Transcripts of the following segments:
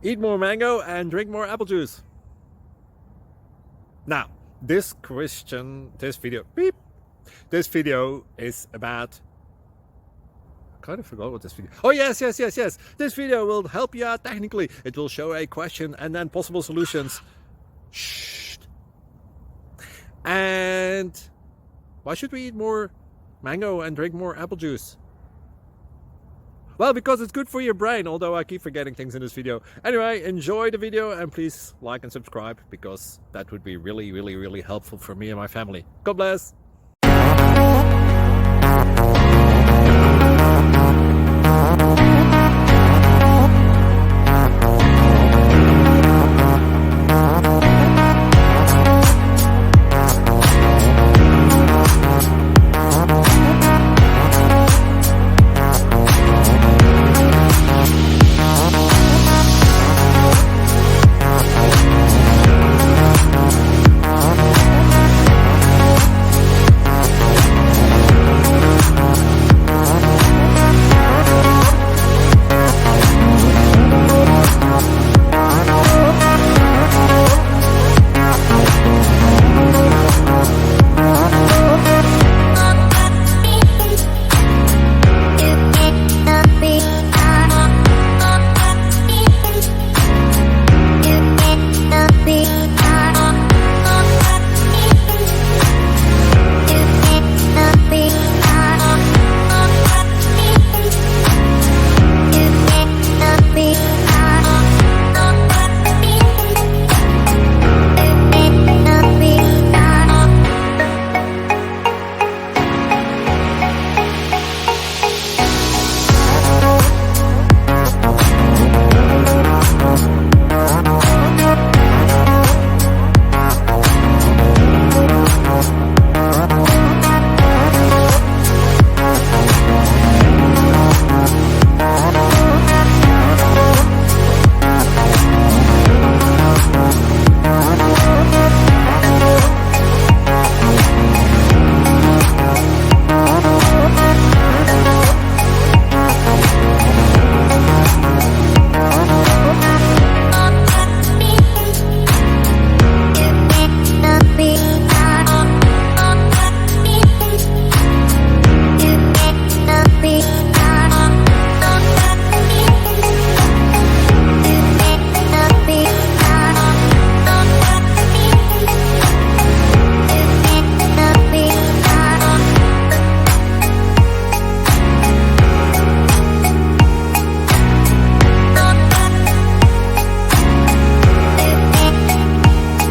Eat more mango and drink more apple juice. Now, this video is about, I kind of forgot what this video. Oh, yes. This video will help you out technically. It will show a question and then possible solutions. Shh. And why should we eat more mango and drink more apple juice? Well, because it's good for your brain, although I keep forgetting things in this video. Anyway, enjoy the video and please like and subscribe, because that would be really helpful for me and my family. God bless!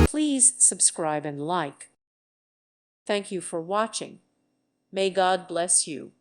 Please subscribe and like. Thank you for watching. May God bless you.